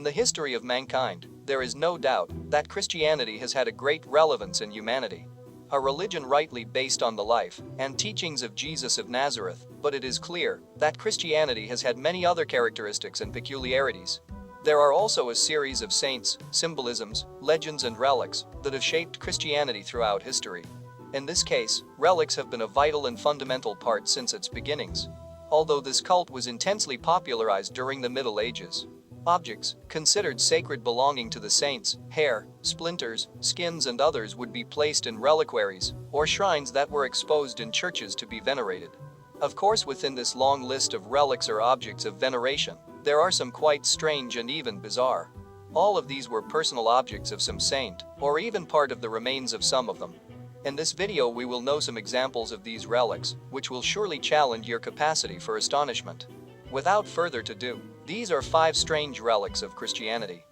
the history of mankind, there is no doubt that Christianity has had a great relevance in humanity. A religion rightly based on the life and teachings of Jesus of Nazareth, but it is clear that Christianity has had many other characteristics and peculiarities. There are also a series of saints, symbolisms, legends and relics that have shaped Christianity throughout history. In this case, relics have been a vital and fundamental part since its beginnings. Although this cult was intensely popularized during the Middle Ages. Objects considered sacred belonging to the saints, hair, splinters, skins and others would be placed in reliquaries or shrines that were exposed in churches to be venerated. Of course, within this long list of relics or objects of veneration, there are some quite strange and even bizarre. All of these were personal objects of some saint, or even part of the remains of some of them. In this video we will know some examples of these relics, which will surely challenge your capacity for astonishment. Without further ado, these are 5 strange relics of Christianity.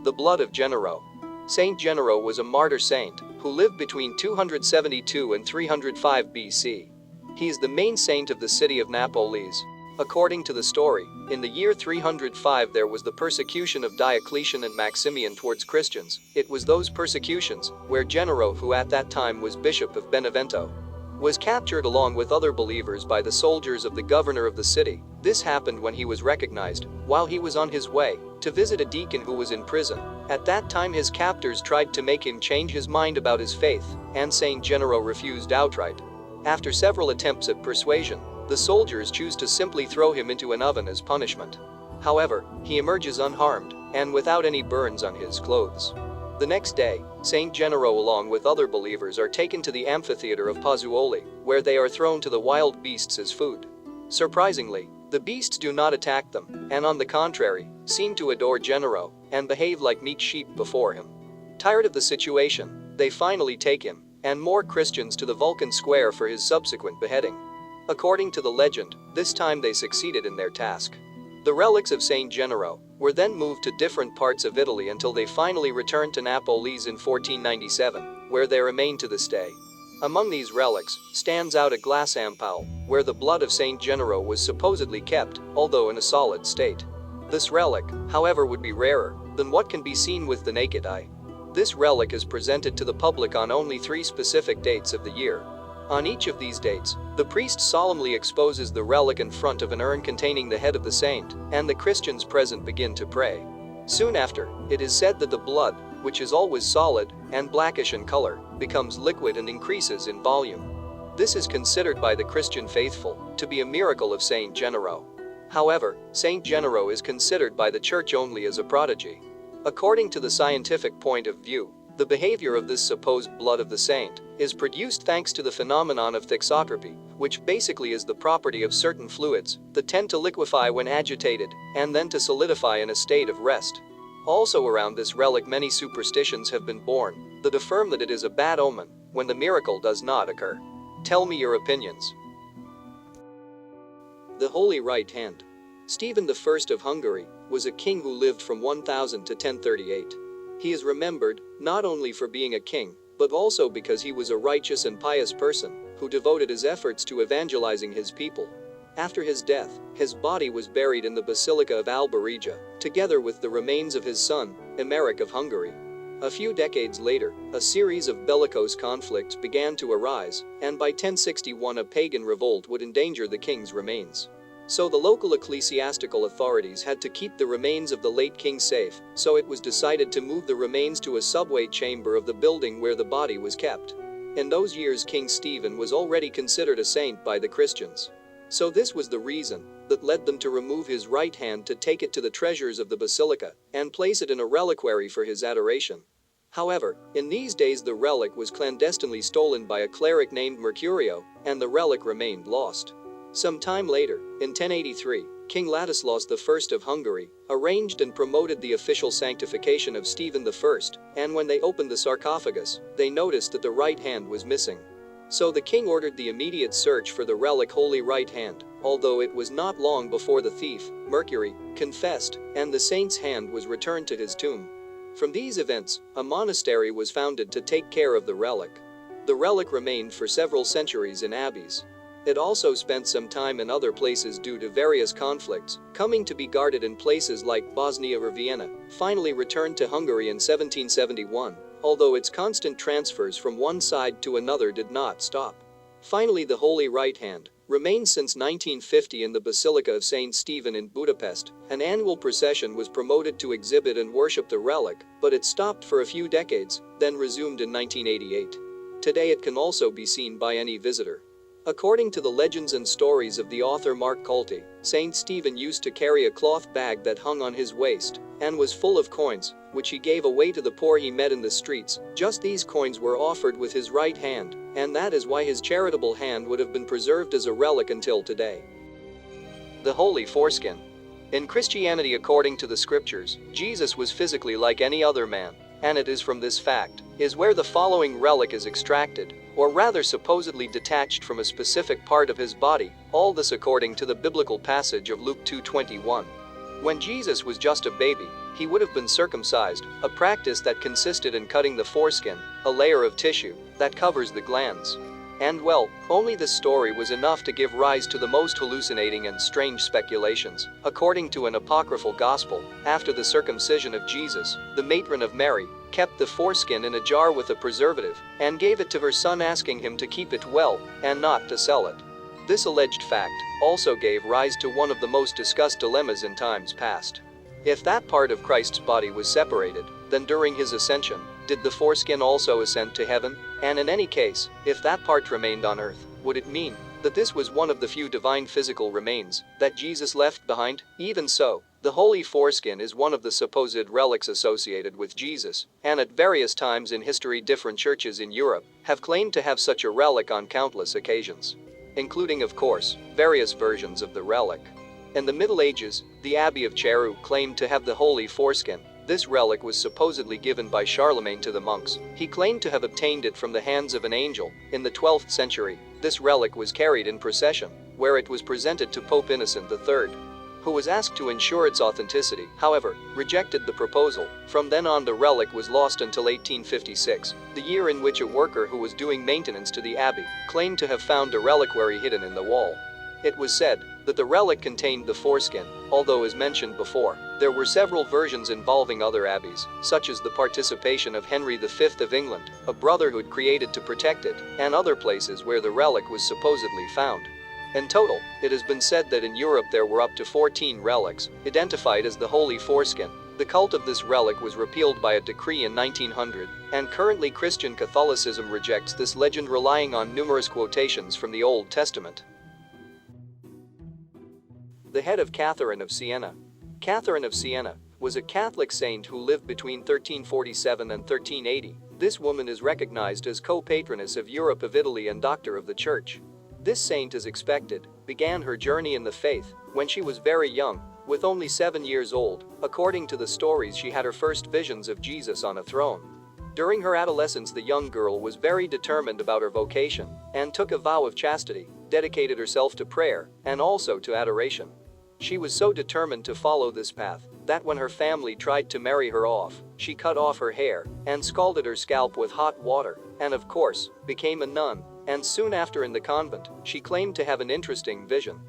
The blood of Gennaro. Saint Gennaro was a martyr saint who lived between 272 and 305 BC. He is the main saint of the city of Napolis. According to the story, in the year 305 there was the persecution of Diocletian and Maximian towards Christians. It was those persecutions where Gennaro, who at that time was Bishop of Benevento, was captured along with other believers by the soldiers of the governor of the city. This happened when he was recognized while he was on his way to visit a deacon who was in prison. At that time his captors tried to make him change his mind about his faith, and Saint Gennaro refused outright. After several attempts at persuasion, the soldiers choose to simply throw him into an oven as punishment. However, he emerges unharmed and without any burns on his clothes. The next day, Saint Gennaro along with other believers are taken to the amphitheater of Pozzuoli, where they are thrown to the wild beasts as food. Surprisingly, the beasts do not attack them, and on the contrary, seem to adore Gennaro and behave like meek sheep before him. Tired of the situation, they finally take him and more Christians to the Vulcan Square for his subsequent beheading. According to the legend, this time they succeeded in their task. The relics of Saint Gennaro were then moved to different parts of Italy until they finally returned to Napolis in 1497, where they remain to this day. Among these relics stands out a glass ampoule, where the blood of Saint Gennaro was supposedly kept, although in a solid state. This relic, however, would be rarer than what can be seen with the naked eye. This relic is presented to the public on only 3 specific dates of the year. On each of these dates, the priest solemnly exposes the relic in front of an urn containing the head of the saint, and the Christians present begin to pray. Soon after, it is said that the blood, which is always solid and blackish in color, becomes liquid and increases in volume. This is considered by the Christian faithful to be a miracle of Saint Gennaro. However, Saint Gennaro is considered by the Church only as a prodigy. According to the scientific point of view, the behavior of this supposed blood of the saint is produced thanks to the phenomenon of thixotropy, which basically is the property of certain fluids that tend to liquefy when agitated and then to solidify in a state of rest. Also around this relic many superstitions have been born that affirm that it is a bad omen when the miracle does not occur. Tell me your opinions. The Holy Right Hand. Stephen I of Hungary was a king who lived from 1000 to 1038. He is remembered not only for being a king, but also because he was a righteous and pious person who devoted his efforts to evangelizing his people. After his death, his body was buried in the Basilica of Alba Regia, together with the remains of his son, Emeric of Hungary. A few decades later, a series of bellicose conflicts began to arise, and by 1061 a pagan revolt would endanger the king's remains. So the local ecclesiastical authorities had to keep the remains of the late king safe, so it was decided to move the remains to a subway chamber of the building where the body was kept. In those years King Stephen was already considered a saint by the Christians. So this was the reason that led them to remove his right hand to take it to the treasures of the basilica and place it in a reliquary for his adoration. However, in these days the relic was clandestinely stolen by a cleric named Mercurio, and the relic remained lost. Some time later, in 1083, King Ladislaus I of Hungary arranged and promoted the official sanctification of Stephen I, and when they opened the sarcophagus, they noticed that the right hand was missing. So the king ordered the immediate search for the relic Holy Right Hand, although it was not long before the thief, Mercury, confessed, and the saint's hand was returned to his tomb. From these events, a monastery was founded to take care of the relic. The relic remained for several centuries in abbeys. It also spent some time in other places due to various conflicts, coming to be guarded in places like Bosnia or Vienna, finally returned to Hungary in 1771, although its constant transfers from one side to another did not stop. Finally, the Holy Right Hand remains since 1950 in the Basilica of St. Stephen in Budapest. An annual procession was promoted to exhibit and worship the relic, but it stopped for a few decades, then resumed in 1988. Today it can also be seen by any visitor. According to the legends and stories of the author Mark Colty, St. Stephen used to carry a cloth bag that hung on his waist and was full of coins, which he gave away to the poor he met in the streets. Just these coins were offered with his right hand, and that is why his charitable hand would have been preserved as a relic until today. The Holy Foreskin. In Christianity, according to the scriptures, Jesus was physically like any other man, and it is from this fact is where the following relic is extracted, or rather supposedly detached from a specific part of his body, all this according to the biblical passage of Luke 2:21. When Jesus was just a baby, he would have been circumcised, a practice that consisted in cutting the foreskin, a layer of tissue that covers the glands. And well, only this story was enough to give rise to the most hallucinating and strange speculations. According to an apocryphal gospel, after the circumcision of Jesus, the matron of Mary kept the foreskin in a jar with a preservative and gave it to her son, asking him to keep it well and not to sell it. This alleged fact also gave rise to one of the most discussed dilemmas in times past. If that part of Christ's body was separated, then during his ascension, did the foreskin also ascend to heaven? And in any case, if that part remained on earth, would it mean that this was one of the few divine physical remains that Jesus left behind? Even so, the Holy Foreskin is one of the supposed relics associated with Jesus, and at various times in history different churches in Europe have claimed to have such a relic on countless occasions, including, of course, various versions of the relic. In the Middle Ages, the Abbey of Cheru claimed to have the Holy Foreskin. This relic was supposedly given by Charlemagne to the monks. He claimed to have obtained it from the hands of an angel. In the 12th century, this relic was carried in procession, where it was presented to Pope Innocent III, who was asked to ensure its authenticity, however, rejected the proposal. From then on, the relic was lost until 1856, the year in which a worker who was doing maintenance to the abbey claimed to have found a reliquary hidden in the wall. It was said that the relic contained the foreskin, although as mentioned before, there were several versions involving other abbeys, such as the participation of Henry V of England, a brotherhood created to protect it, and other places where the relic was supposedly found. In total, it has been said that in Europe there were up to 14 relics, identified as the Holy Foreskin. The cult of this relic was repealed by a decree in 1900, and currently Christian Catholicism rejects this legend, relying on numerous quotations from the Old Testament. The head of Catherine of Siena. Catherine of Siena was a Catholic saint who lived between 1347 and 1380. This woman is recognized as co-patroness of Europe, of Italy, and doctor of the Church. This saint, as expected, began her journey in the faith when she was very young, with only 7 years old. According to the stories, she had her first visions of Jesus on a throne. During her adolescence, the young girl was very determined about her vocation and took a vow of chastity, dedicated herself to prayer and also to adoration. She was so determined to follow this path that when her family tried to marry her off, she cut off her hair and scalded her scalp with hot water, and of course, became a nun. And soon after, in the convent, she claimed to have an interesting vision.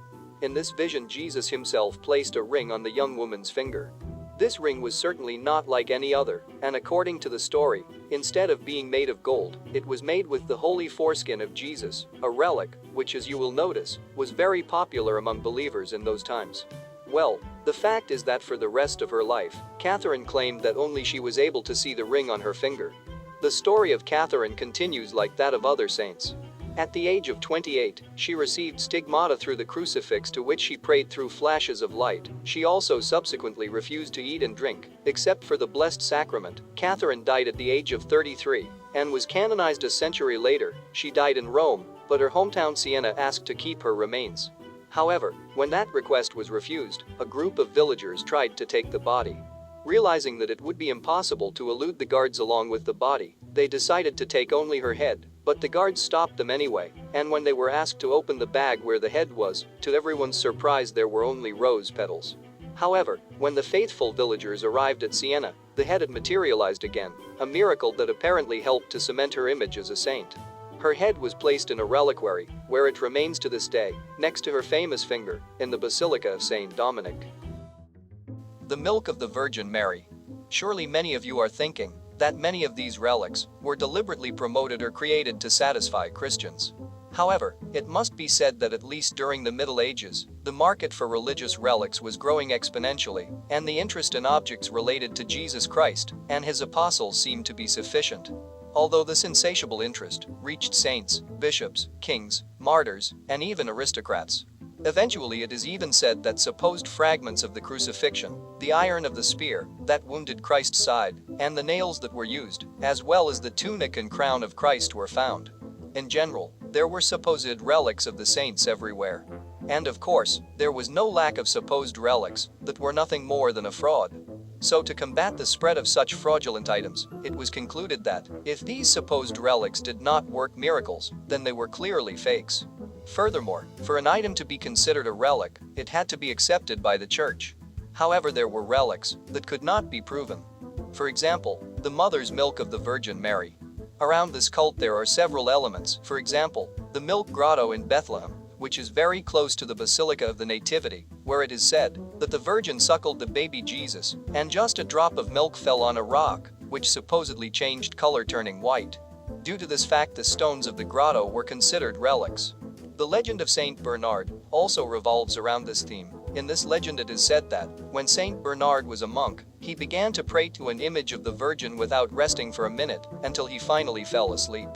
In this vision, Jesus himself placed a ring on the young woman's finger. This ring was certainly not like any other, and according to the story, instead of being made of gold, it was made with the Holy Foreskin of Jesus, a relic which, as you will notice, was very popular among believers in those times. Well, the fact is that for the rest of her life, Catherine claimed that only she was able to see the ring on her finger. The story of Catherine continues like that of other saints. At the age of 28, she received stigmata through the crucifix, to which she prayed through flashes of light. She also subsequently refused to eat and drink, except for the Blessed Sacrament. Catherine died at the age of 33 and was canonized a century later. She died in Rome, but her hometown Siena asked to keep her remains. However, when that request was refused, a group of villagers tried to take the body. Realizing that it would be impossible to elude the guards along with the body, they decided to take only her head. But the guards stopped them anyway, and when they were asked to open the bag where the head was, to everyone's surprise there were only rose petals. However, when the faithful villagers arrived at Siena, the head had materialized again, a miracle that apparently helped to cement her image as a saint. Her head was placed in a reliquary, where it remains to this day, next to her famous finger, in the Basilica of Saint Dominic. The milk of the Virgin Mary. Surely many of you are thinking that many of these relics were deliberately promoted or created to satisfy Christians. However, it must be said that at least during the Middle Ages, the market for religious relics was growing exponentially, and the interest in objects related to Jesus Christ and his apostles seemed to be sufficient. Although this insatiable interest reached saints, bishops, kings, martyrs, and even aristocrats. Eventually, it is even said that supposed fragments of the crucifixion, the iron of the spear that wounded Christ's side, and the nails that were used, as well as the tunic and crown of Christ were found. In general, there were supposed relics of the saints everywhere. And of course, there was no lack of supposed relics that were nothing more than a fraud. So to combat the spread of such fraudulent items, it was concluded that if these supposed relics did not work miracles, then they were clearly fakes. Furthermore, for an item to be considered a relic, it had to be accepted by the church. However, there were relics that could not be proven. For example, the mother's milk of the Virgin Mary. Around this cult there are several elements, for example, the milk grotto in Bethlehem, which is very close to the Basilica of the Nativity, where it is said that the Virgin suckled the baby Jesus, and just a drop of milk fell on a rock, which supposedly changed color turning white. Due to this fact, the stones of the grotto were considered relics. The legend of Saint Bernard also revolves around this theme. In this legend it is said that, when Saint Bernard was a monk, he began to pray to an image of the Virgin without resting for a minute, until he finally fell asleep.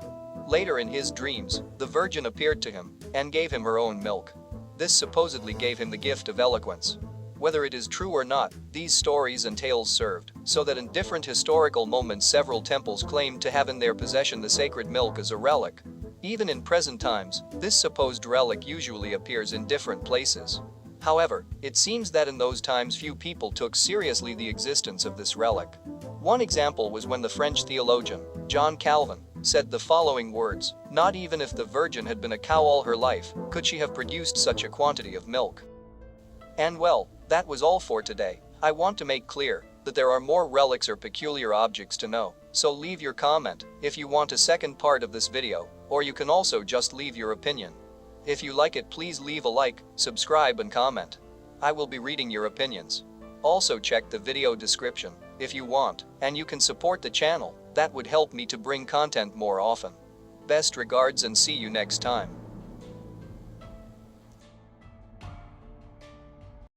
Later in his dreams, the Virgin appeared to him, and gave him her own milk. This supposedly gave him the gift of eloquence. Whether it is true or not, these stories and tales served, so that in different historical moments several temples claimed to have in their possession the sacred milk as a relic. Even in present times, this supposed relic usually appears in different places. However, it seems that in those times few people took seriously the existence of this relic. One example was when the French theologian, John Calvin, said the following words: "Not even if the Virgin had been a cow all her life, could she have produced such a quantity of milk." And well, that was all for today. I want to make clear that there are more relics or peculiar objects to know, so leave your comment if you want a second part of this video, or you can also just leave your opinion. If you like it, please leave a like, subscribe and comment. I will be reading your opinions. Also check the video description if you want, and you can support the channel. That would help me to bring content more often. Best regards and see you next time.